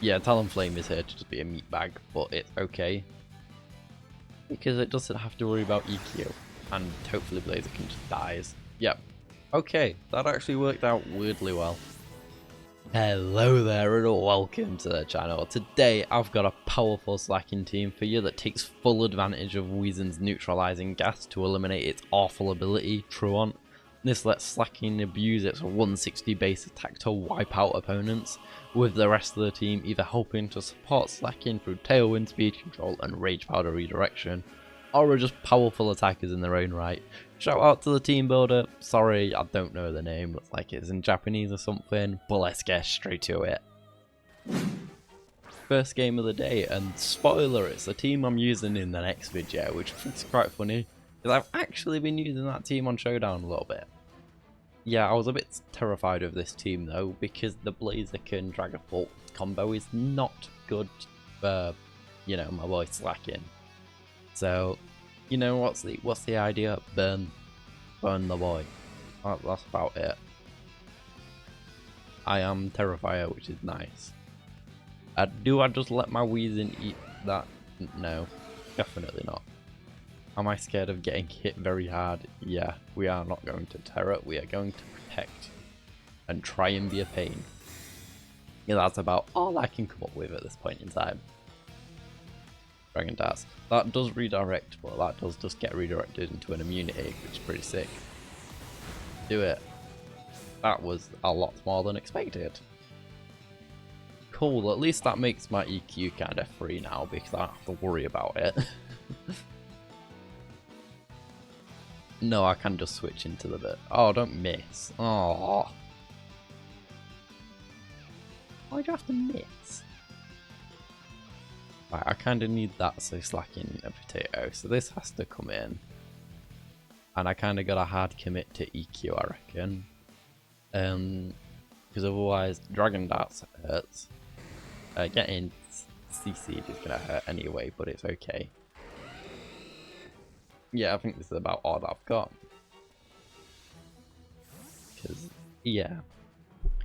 Yeah, Talonflame is here to just be a meatbag, but it's okay. Because it doesn't have to worry about EQ. And hopefully Blaziken just dies. Yep. Okay, that actually worked out weirdly well. Hello there and welcome to the channel. Today I've got a powerful Slaking team for you that takes full advantage of Weazen's neutralizing gas to eliminate its awful ability, Truant. This lets Slaking abuse its 160 base attack to wipe out opponents, with the rest of the team either helping to support Slaking through Tailwind speed control and Rage Powder redirection, or are just powerful attackers in their own right. Shout out to the team builder. Sorry, I don't know the name, looks like it's in Japanese or something, but let's get straight to it. First game of the day, and spoiler, it's the team I'm using in the next video, which I think is quite funny, because I've actually been using that team on Showdown a little bit. Yeah, I was a bit terrified of this team though, because the Blaziken Dragapult combo is not good for, you know, my boy Slaking. So, you know, what's the idea? Burn the boy. That's about it. I am Terrifier, which is nice. Do I just let my Weezing eat that? No, definitely not. Am I scared of getting hit very hard? Yeah, we are not going to Terror, we are going to protect and try and be a pain. Yeah, that's about all I can come up with at this point in time. Dragon Darts. That does redirect, but that does just get redirected into an immunity, which is pretty sick. Do it. That was a lot more than expected. Cool, at least that makes my EQ kind of free now, because I don't have to worry about it. No, I can just switch into the bit. Oh, don't miss. Oh. Why'd you have to miss? Right, I kind of need that, so Slaking a potato. So this has to come in. And I kind of got a hard commit to EQ, I reckon. Because otherwise, Dragon Darts hurts. Getting CC'd is going to hurt anyway, but it's okay. Yeah, I think this is about all I've got. Because, yeah.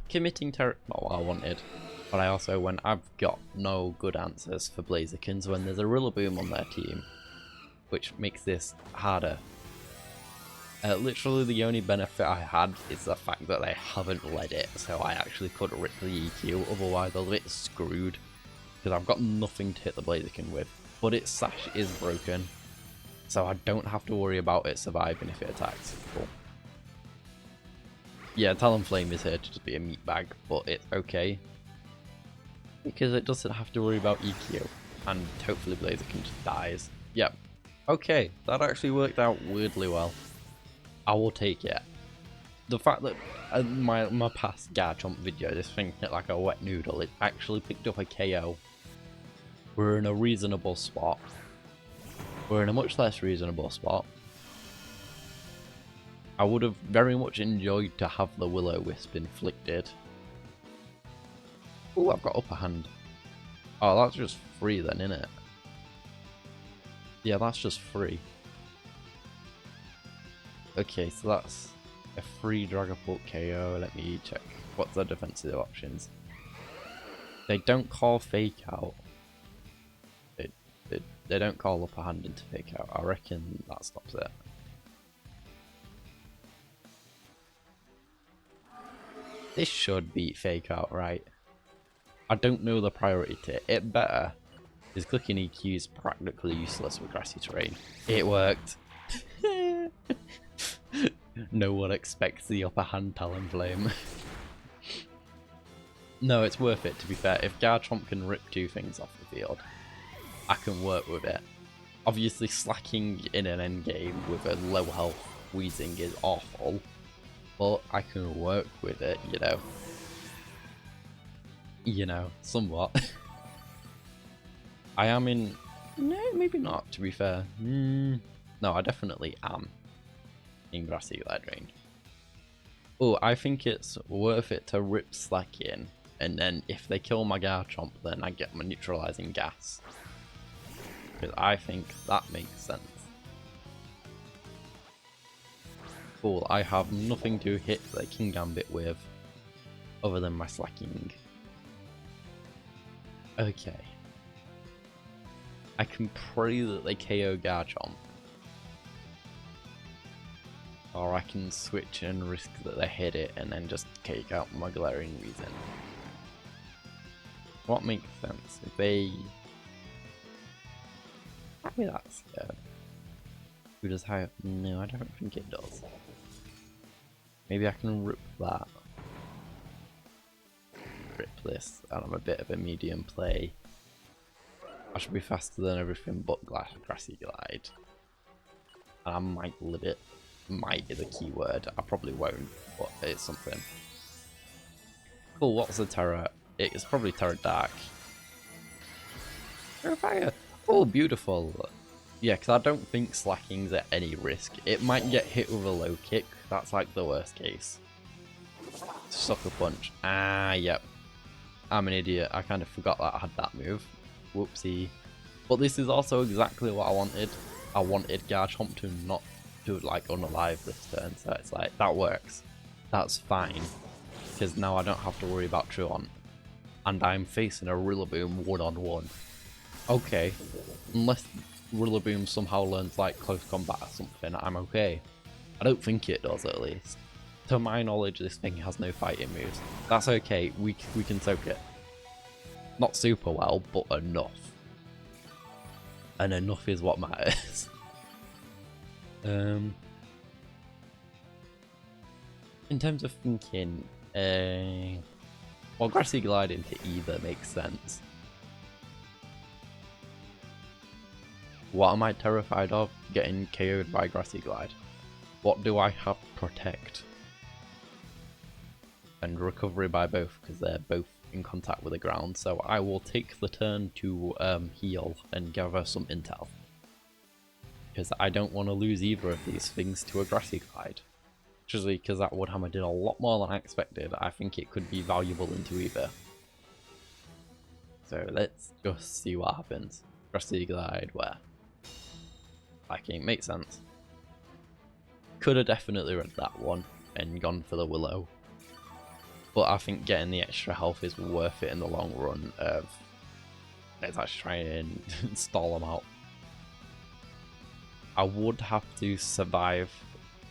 Committing not what I wanted. But I also, when I've got no good answers for Blazikens, when there's a Rillaboom on their team, which makes this harder. Literally the only benefit I had is the fact that they haven't led it, so I actually could rip the EQ, otherwise I was a bit screwed. Because I've got nothing to hit the Blaziken with. But its sash is broken, so I don't have to worry about it surviving if it attacks. Cool. Yeah, Talonflame is here to just be a meatbag, but it's okay. Because it doesn't have to worry about EQ, and hopefully Blaziken just dies. Yep. Okay, that actually worked out weirdly well. I will take it. The fact that my past Garchomp video, this thing hit like a wet noodle, it actually picked up a KO. We're in a reasonable spot. We're in a much less reasonable spot. I would have very much enjoyed to have the Will-O-Wisp inflicted. Oh, I've got upper hand. Oh, that's just free then, innit? Yeah, that's just free. Okay, so that's a free Dragapult KO. Let me check. What's the defensive options? They don't call Fake Out. They don't call upper hand into Fake Out. I reckon that stops it. This should beat Fake Out, right? I don't know the priority to it. It better. His clicking EQ is practically useless with grassy terrain. It worked. No one expects the upper hand Talonflame. No, it's worth it, to be fair. If Garchomp can rip two things off the field, I can work with it. Obviously, slacking in an endgame with a low health Weezing is awful, but I can work with it, you know. You know, somewhat. I am in... No, maybe not, to be fair. No, I definitely am in Grassy Drain. Oh, I think it's worth it to rip Slaking, and then if they kill my Garchomp, then I get my neutralizing gas. Because I think that makes sense. Cool, I have nothing to hit the King Gambit with, other than my Slaking. Okay. I can pray that they KO Garchomp. Or I can switch and risk that they hit it and then just take out my Galarian Reason. What makes sense? If they... Can't be that scared. Who does have... No, I don't think it does. Maybe I can rip that. Rip this, and I'm a bit of a medium play. I should be faster than everything but Grassy Glide. And I might live it. Might is a key word. I probably won't, but it's something. Cool, what's the Terra? It's probably Terra Dark. Terra Fire! Oh, beautiful. Yeah, because I don't think Slaking's at any risk. It might get hit with a low kick. That's like the worst case. Sucker Punch. Ah, yep. I'm an idiot. I kind of forgot that I had that move. Whoopsie. But this is also exactly what I wanted. I wanted Garchomp to not to like unalive this turn, so it's like, that works. That's fine. Because now I don't have to worry about Truant. And I'm facing a Rillaboom one-on-one. Okay. Unless Rillaboom somehow learns like close combat or something, I'm okay. I don't think it does, at least. To my knowledge, this thing has no fighting moves. That's okay, we can soak it. Not super well, but enough. And enough is what matters. In terms of thinking, well, Grassy Glide into either makes sense. What am I terrified of? Getting KO'd by Grassy Glide. What do I have? Protect. And recovery by both, because they're both in contact with the ground. So I will take the turn to heal and gather some intel. Because I don't want to lose either of these things to a Grassy Glide. Especially because that Woodhammer did a lot more than I expected. I think it could be valuable into either. So let's just see what happens. Grassy Glide where? Slaking makes sense. Could have definitely read that one and gone for the Willow. But I think getting the extra health is worth it in the long run of... Let's actually try and stall them out. I would have to survive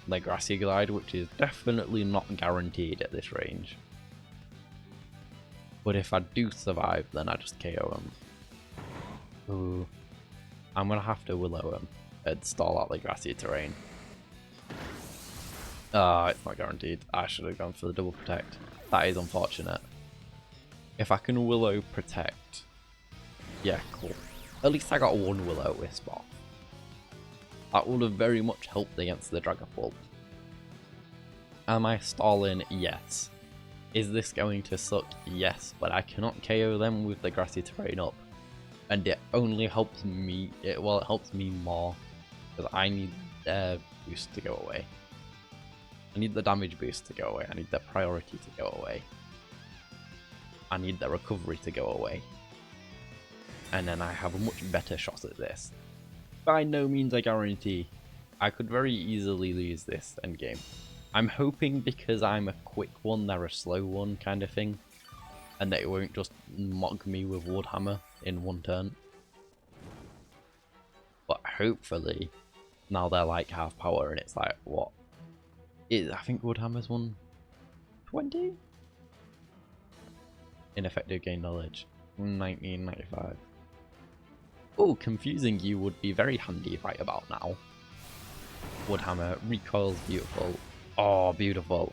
the Grassy Glide, which is definitely not guaranteed at this range. But if I do survive, then I just KO him. Ooh. I'm going to have to Willow him and stall out the grassy terrain. Ah, it's not guaranteed. I should have gone for the double protect. That is unfortunate. If I can Willow protect... Yeah, cool. At least I got one Will-O-Wisp off. That would have very much helped against the Dragapult. Am I stalling? Yes. Is this going to suck? Yes, but I cannot KO them with the grassy terrain up. And it only helps me, it helps me more. Because I need their boost to go away. I need the damage boost to go away. I need the priority to go away. I need the recovery to go away. And then I have a much better shot at this. By no means a guarantee. I could very easily lose this endgame. I'm hoping because I'm a quick one, they're a slow one kind of thing. And that it won't just mock me with Woodhammer in one turn. But hopefully, now they're like half power and it's like, what? I think Woodhammer's 120? Ineffective gain knowledge. 1995. Oh, confusing you would be very handy right about now. Woodhammer, recoil's beautiful. Oh, beautiful.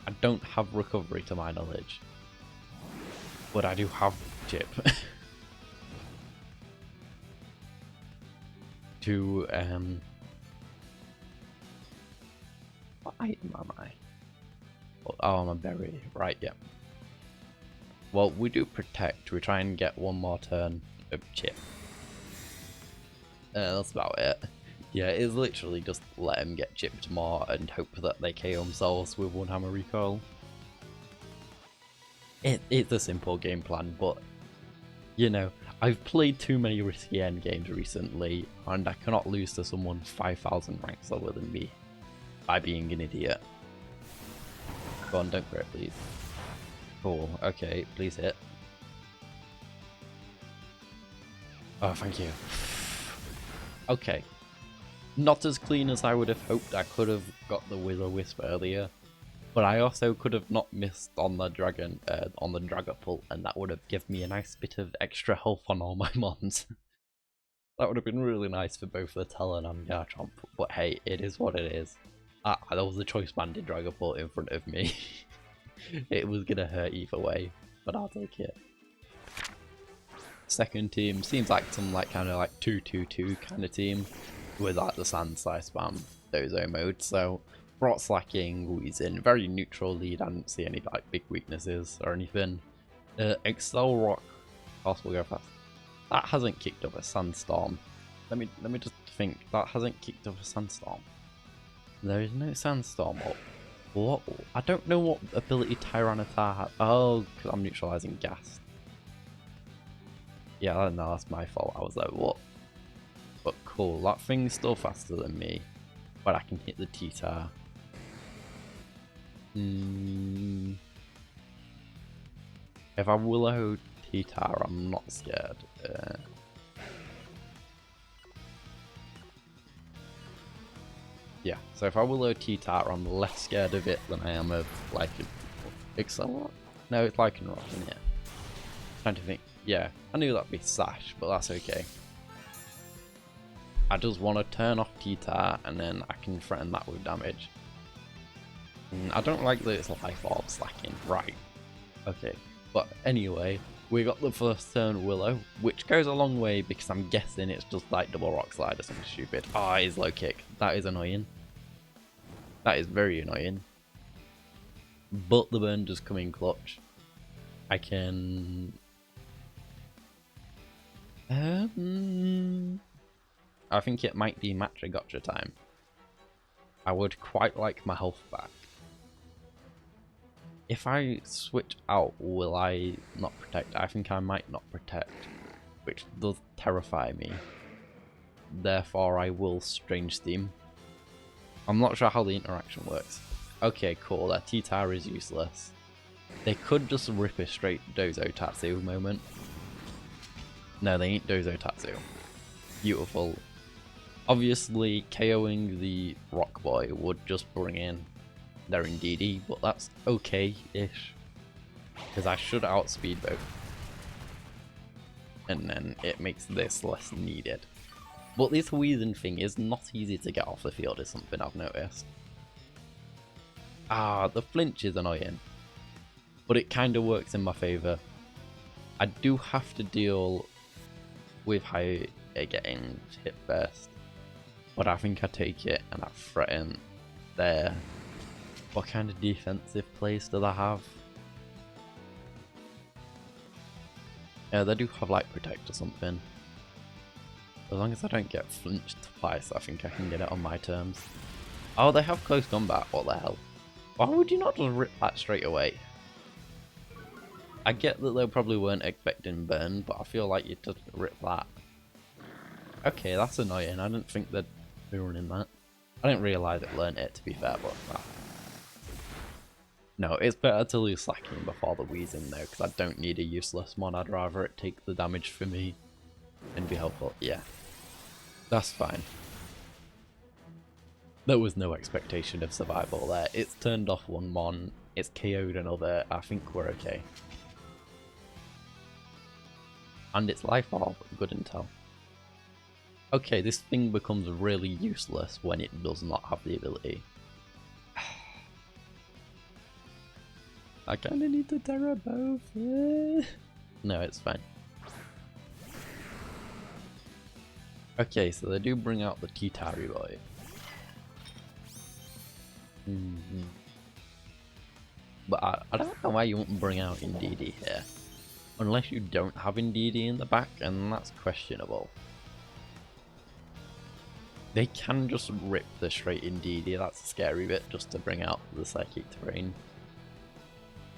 I don't have recovery to my knowledge. But I do have chip. To, what item am I? Oh, I'm a berry. Right, yeah. Well, we do protect. We try and get one more turn of chip. That's about it. Yeah, it's literally just let them get chipped more and hope that they KO themselves with one hammer recoil. It's a simple game plan, but, you know, I've played too many risky end games recently, and I cannot lose to someone 5,000 ranks lower than me by being an idiot. Go on, don't crit, please. Cool, okay, please hit. Oh, thank you. Okay. Not as clean as I would have hoped. I could have got the Will-O-Wisp earlier. But I also could have not missed on the dragon, on the Dragapult, and that would have given me a nice bit of extra health on all my mons. That would have been really nice for both the Talon and Garchomp, but hey, it is what it is. There was a choice banded Dragapult in front of me. It was gonna hurt either way, but I'll take it. Second team seems like some kind of 2-2-2 kind of team with like the Sand Slice Spam Dozo mode, so brought Slaking, Weezing, very neutral lead. I didn't see any big weaknesses or anything. Excel Rock, of course we'll go fast. That hasn't kicked up a Sandstorm. Let me just think. That hasn't kicked up a Sandstorm. There is no Sandstorm up. What? I don't know what ability Tyranitar has. Oh, because I'm neutralizing gas. Yeah, no, that's my fault. I was like, what? But cool. That thing's still faster than me, but I can hit the T-Tar. If I Willow T-Tar, I'm not scared. Yeah, so if I Willow T-Tar, I'm less scared of it than I am of Excel. No, it's Lycanroc, isn't it? Trying to think. Yeah, I knew that'd be Sash, but that's okay. I just want to turn off T-Tar and then I can threaten that with damage. I don't like that it's Life Orb Slaking. Right. Okay. But anyway, we got the first turn Willow, which goes a long way because I'm guessing it's just like double Rock Slide or something stupid. Ah, he's low kick. That is annoying. That is very annoying. But the burn does come in clutch. I can... I think it might be match a gotcha time. I would quite like my health back. If I switch out, will I not protect? I think I might not protect, which does terrify me. Therefore, I will Strange Steam. I'm not sure how the interaction works. Okay, cool. That T-Tar is useless. They could just rip a straight Dozo Tatsu moment. No, they ain't Dozo Tatsu. Beautiful. Obviously, KOing the Rock Boy would just bring in their Indeedee, but that's okay-ish. Because I should outspeed both. And then it makes this less needed. But this Weezing thing is not easy to get off the field, is something I've noticed. Ah, the flinch is annoying. But it kind of works in my favour. I do have to deal with how it getting hit first. But I think I take it and I threaten there. What kind of defensive plays do they have? Yeah, they do have like Protect or something. As long as I don't get flinched twice, I think I can get it on my terms. Oh, they have Close Combat, what the hell? Why would you not just rip that straight away? I get that they probably weren't expecting burn, but I feel like you just rip that. Okay, that's annoying. I didn't think they'd be running that. I didn't realise it learned it, to be fair, but... No, it's better to lose Slaking before the Weezing though, because I don't need a useless one. I'd rather it take the damage for me and be helpful. Yeah, that's fine. There was no expectation of survival there. It's turned off one mon, it's KO'd another. I think we're okay. And it's Life Orb, good intel. Okay, this thing becomes really useless when it does not have the ability. I kinda need to Terra both. No, it's fine. Okay, so they do bring out the T-Tari boy. But I don't know why you wouldn't bring out Indeedee here. Unless you don't have Indeedee in the back, and that's questionable. They can just rip the straight Indeedee, that's a scary bit, just to bring out the Psychic Terrain.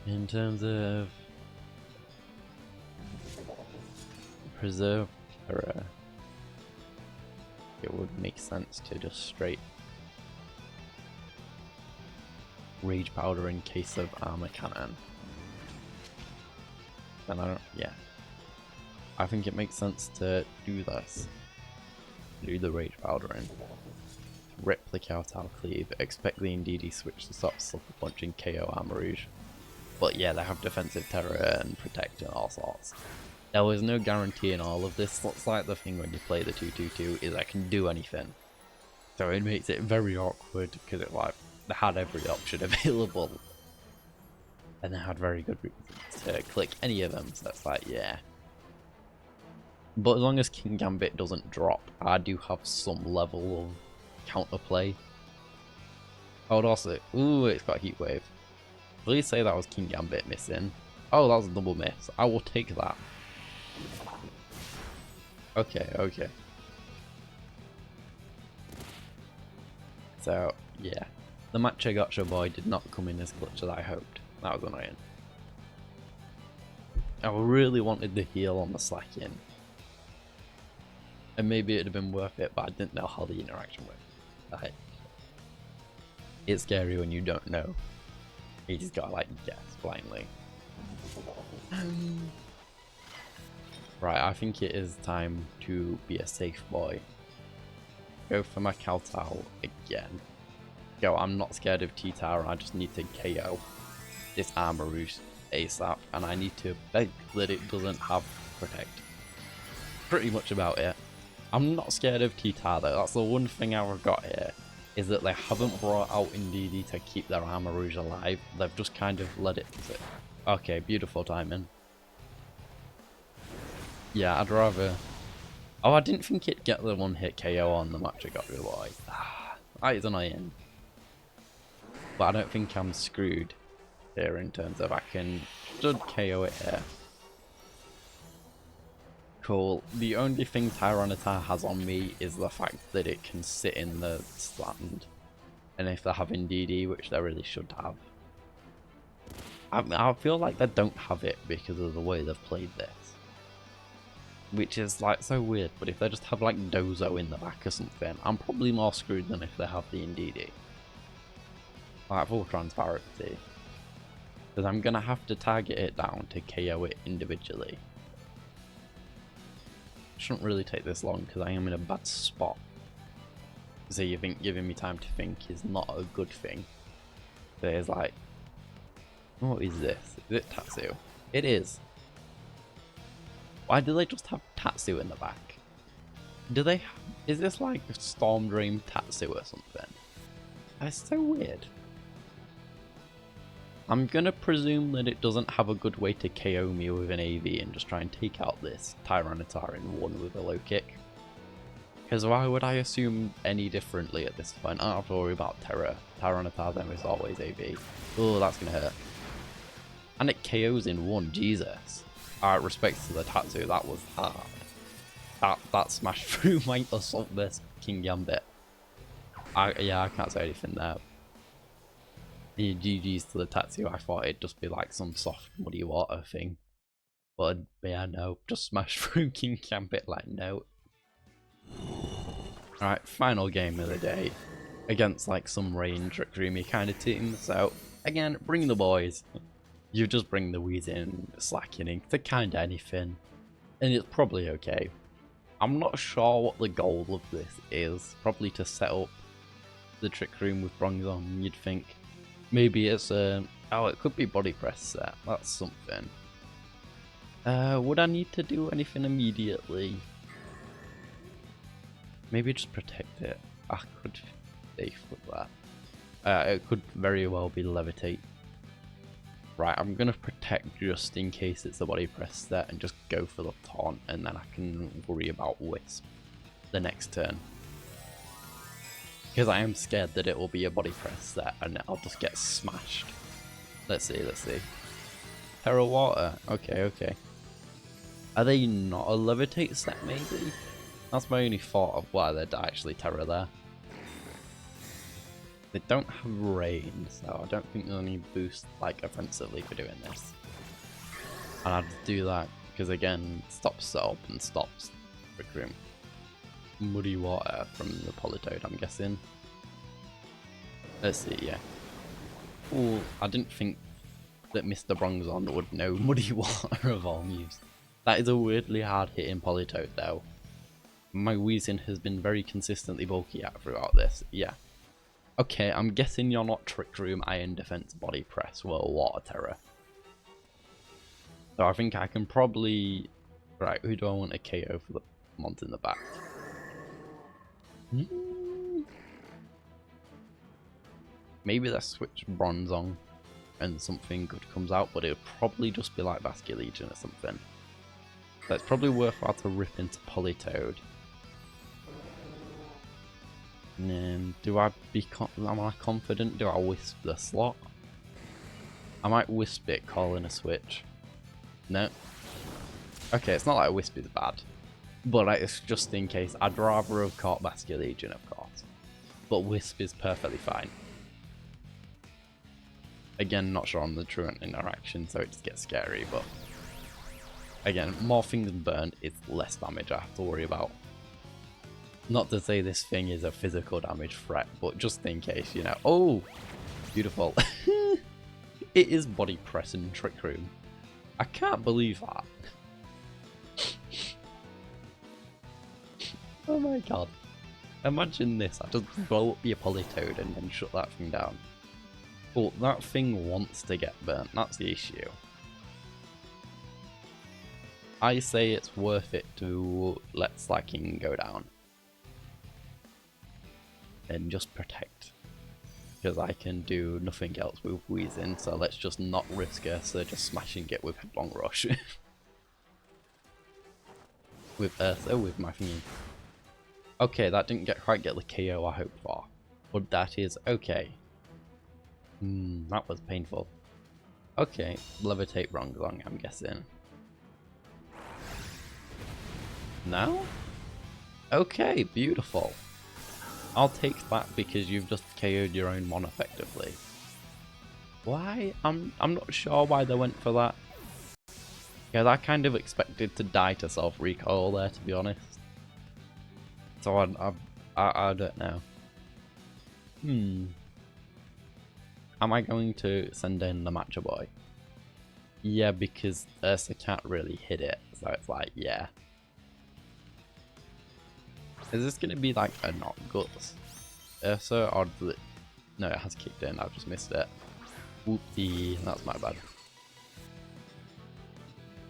In terms of Preserve Terror, it would make sense to just straight Rage Powder in case of Armor Cannon. Then I don't, yeah. I think it makes sense to do this. Do the Rage Powder in. Rip the Kowtow Cleave, expect the Indeedee switch to stop Sucker Punch and KO Armarouge. But yeah, they have defensive terror and protect and all sorts. There was no guarantee in all of this. Looks like the thing when you play the 2-2-2 is I can do anything. So it makes it very awkward because it like they had every option available. And they had very good reasons to click any of them, so it's like, yeah. But as long as King Gambit doesn't drop, I do have some level of counterplay. I would also... Ooh, it's got Heat Wave. Please say that was King Gambit missing. Oh, that was a double miss. I will take that. Okay, okay. So, yeah. The match I got your boy did not come in as clutch as I hoped. That was annoying. I really wanted the heal on the Slaking. And maybe it'd have been worth it, but I didn't know how the interaction went. It's scary when you don't know. You just gotta like guess blindly. Right, I think it is time to be a safe boy. Go for my Kowtow again. Go, I'm not scared of T-Tower, I just need to KO this Armarouge ASAP, and I need to beg that it doesn't have protect. Pretty much about it. I'm not scared of T-Tower though, that's the one thing I've got here, is that they haven't brought out Indeedee to keep their Armarouge alive, they've just kind of let it sit. Okay, beautiful timing. Yeah, I'd rather... Oh, I didn't think it'd get the one hit KO on the match I got rid of. That is annoying. But I don't think I'm screwed here in terms of I can should KO it here. Cool. The only thing Tyranitar has on me is the fact that it can sit in the stand. And if they have Indeedee, which they really should have. I feel like they don't have it because of the way they've played this. Which is like so weird, but if they just have like Dozo in the back or something, I'm probably more screwed than if they have the Indeedee. Like full transparency. Because I'm gonna have to target it down to KO it individually. Shouldn't really take this long because I am in a bad spot. So you think giving me time to think is not a good thing. There's like, what is this? Is it Tatsu? It is. Why do they just have Tatsu in the back? Do they have, is this like Storm Dream Tatsu or something? That's so weird. I'm gonna presume that it doesn't have a good way to KO me with an AV and just try and take out this Tyranitar in one with a low kick. Because why would I assume any differently at this point? I don't have to worry about Terra. Tyranitar then is always AV. Oh, that's gonna hurt. And it KOs in one, Jesus. Alright, respect to the Tatsu, that was hard. That smashed through my Assault Burst King Gambit. Yeah, I can't say anything there. The GG's to the Tatsu, I thought it'd just be like some soft muddy water thing. But yeah, no, just smashed through King Gambit like no. Alright, final game of the day. Against like some rain Trick Dreamy kind of team, so again, bring the boys. You just bring the Weezing, Slaking to kinda anything, and it's probably okay. I'm not sure what the goal of this is, probably to set up the Trick Room with Bronzong, you'd think. Maybe it's oh, it could be body press set, that's something. Would I need to do anything immediately? Maybe just protect it. I could safe with that. It could very well be Levitate. Right, I'm gonna protect just in case it's a body press set and just go for the taunt, and then I can worry about Wisp the next turn. Because I am scared that it will be a body press set and I'll just get smashed. Let's see, let's see. Terra Water, okay, okay. Are they not a Levitate set maybe? That's my only thought of why they're actually Terra there. They don't have rain, so I don't think there's any boost like offensively for doing this. And I'd do that because again, stops setup and stops Trick Room. Muddy water from the Politoed, I'm guessing. Let's see, yeah. Ooh, I didn't think that Mr. Bronzong would know muddy water of all moves. That is a weirdly hard hitting Politoed though. My Weezing has been very consistently bulky out throughout this, yeah. Okay, I'm guessing you're not Trick Room, Iron Defense, Body Press, well, Water Terror. So I think I can probably... Right, who do I want to KO for the month in the back? Maybe let's switch Bronze on and something good comes out, but it would probably just be like Vascular Legion or something. So it's probably worthwhile to rip into Politoed. And then, am I confident? Do I Wisp the slot? I might Wisp it, call in a switch. No. Okay, it's not like Wisp is bad. But it's just in case. I'd rather have caught Vascular Legion, of course. But Wisp is perfectly fine. Again, not sure on the Truant interaction, so it just gets scary, but... Again, more things burn is less damage I have to worry about. Not to say this thing is a physical damage threat, but just in case, you know. Oh! Beautiful. It is Body Press and Trick Room. I can't believe that. Oh my god. Imagine this. I just blow up your Politoed and then shut that thing down. But that thing wants to get burnt. That's the issue. I say it's worth it to let Slaking go down. And just protect. Because I can do nothing else with Weezing, so let's just not risk her, so just smashing it with Headlong Rush. With Ursa, with my thingy. Okay, that didn't quite get the KO I hoped for. But that is okay. That was painful. Okay, Levitate Bronzong, I'm guessing. No? Okay, beautiful. I'll take that because you've just KO'd your own mon effectively. Why? I'm not sure why they went for that. Yeah, I kind of expected to die to self-recoil there, to be honest. So I don't know. Am I going to send in the Matcha Boy? Yeah, because Ursa can't really hit it, so it's like, yeah. Is this going to be like a not guts? Ursa or... No, it has kicked in, I've just missed it. Whoopsie, that's my bad.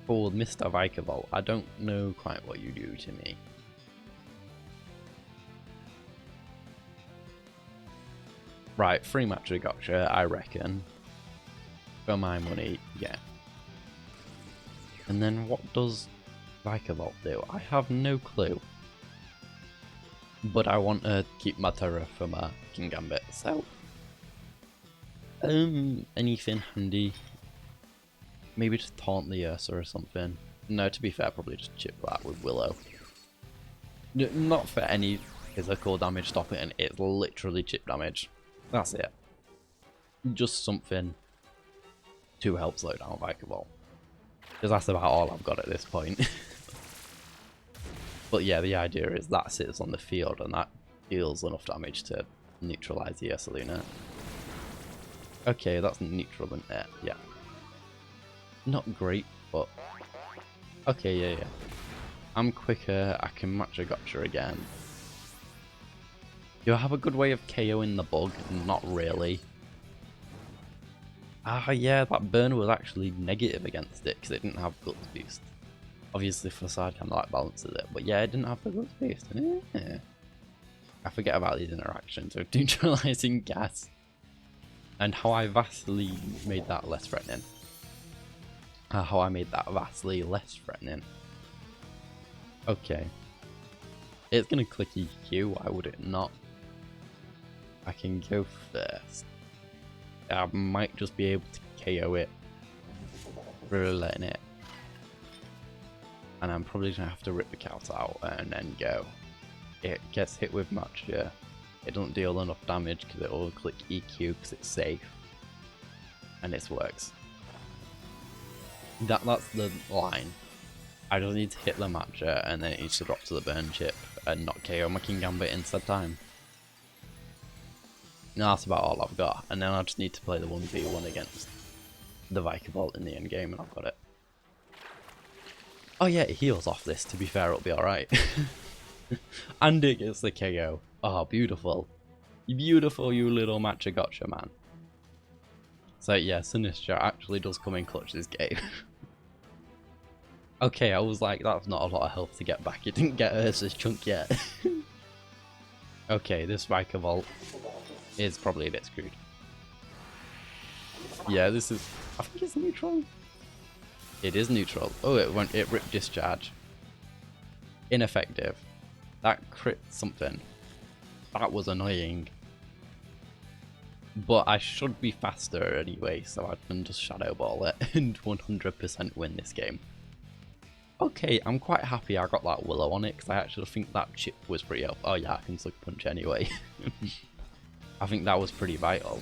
Oh, Mr. Vikavolt, I don't know quite what you do to me. Right, free Matcha Gotcha, I reckon. For my money, yeah. And then what does Vikavolt do? I have no clue. But I want to keep my Terra for my King Gambit, so... anything handy? Maybe just taunt the Ursa or something. No, to be fair, probably just chip that with Willow. Not for any physical damage stopping, it's literally chip damage. That's it. Just something to help slow down Vikavolt. Because that's about all I've got at this point. But yeah, the idea is that sits on the field and that deals enough damage to neutralize the Ursaluna. Okay, that's neutral, isn't it? Yeah. Not great, but... Okay, yeah. I'm quicker, I can match a gotcha again. Do I have a good way of KOing the bug? Not really. Ah, yeah, that burn was actually negative against it because it didn't have Guts Boost. Obviously, Facade kind of like balances it, but yeah, it didn't have the Guts Boost. Yeah. I forget about these interactions with neutralizing gas and how I vastly made that less threatening. How I made that vastly less threatening. Okay. It's gonna click EQ, why would it not? I can go first. I might just be able to KO it for letting it. And I'm probably gonna have to rip the count out and then go. It gets hit with Matcha. It doesn't deal enough damage because it will click EQ because it's safe. And this works. That's the line. I just need to hit the Matcha and then it needs to drop to the burn chip and not KO my King Gambit in said time. No, that's about all I've got. And then I just need to play the 1v1 against the Vikavolt in the end game and I've got it. Oh yeah, it heals off this, to be fair, it'll be alright. And it gets the KO. Oh, beautiful. Beautiful, you little matcha gotcha, man. So yeah, Sinister actually does come in clutch this game. Okay, I was like, that's not a lot of health to get back. It didn't get Ursa's chunk yet. Okay, this Viker Vault is probably a bit screwed. Yeah, this is... I think it's neutral. It is neutral. Oh, it ripped discharge. Ineffective. That crit something. That was annoying. But I should be faster anyway, so I can just Shadow Ball it and 100% win this game. Okay, I'm quite happy I got that Willow on it, because I actually think that chip was pretty up. Oh yeah, I can Sucker Punch anyway. I think that was pretty vital.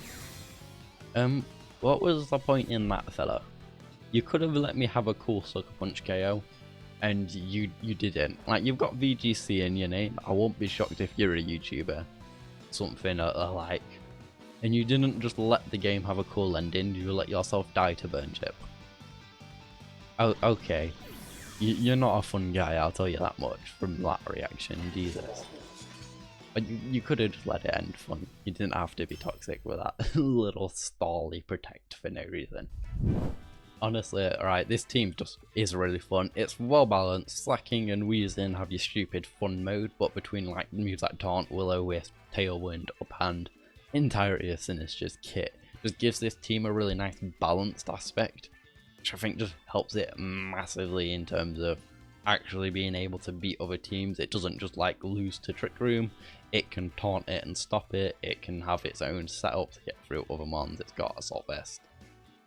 What was the point in that, fella? You could have let me have a cool Sucker Punch KO, and you didn't. Like, you've got VGC in your name. I won't be shocked if you're a YouTuber. Something like. And you didn't just let the game have a cool ending, you let yourself die to burn chip. Oh, okay. You're not a fun guy, I'll tell you that much from that reaction, Jesus. But you could have just let it end fun. You didn't have to be toxic with that little stally protect for no reason. Honestly, alright, this team just is really fun. It's well balanced. Slaking and Wheezing have your stupid fun mode, but between like moves like Taunt, Will-O-Wisp, Tailwind, Uphand, entirety of Sinister's kit just gives this team a really nice balanced aspect, which I think just helps it massively in terms of actually being able to beat other teams. It doesn't just like lose to Trick Room, it can taunt it and stop it, it can have its own setup to get through other mons. It's got Assault Vest,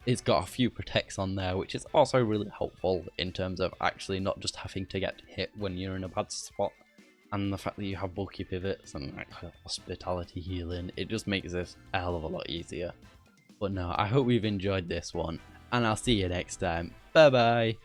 it's got a few protects on there, which is also really helpful in terms of actually not just having to get hit when you're in a bad spot. And the fact that you have bulky pivots and like hospitality healing, it just makes this a hell of a lot easier. But no, I hope you've enjoyed this one, and I'll see you next time. Bye bye!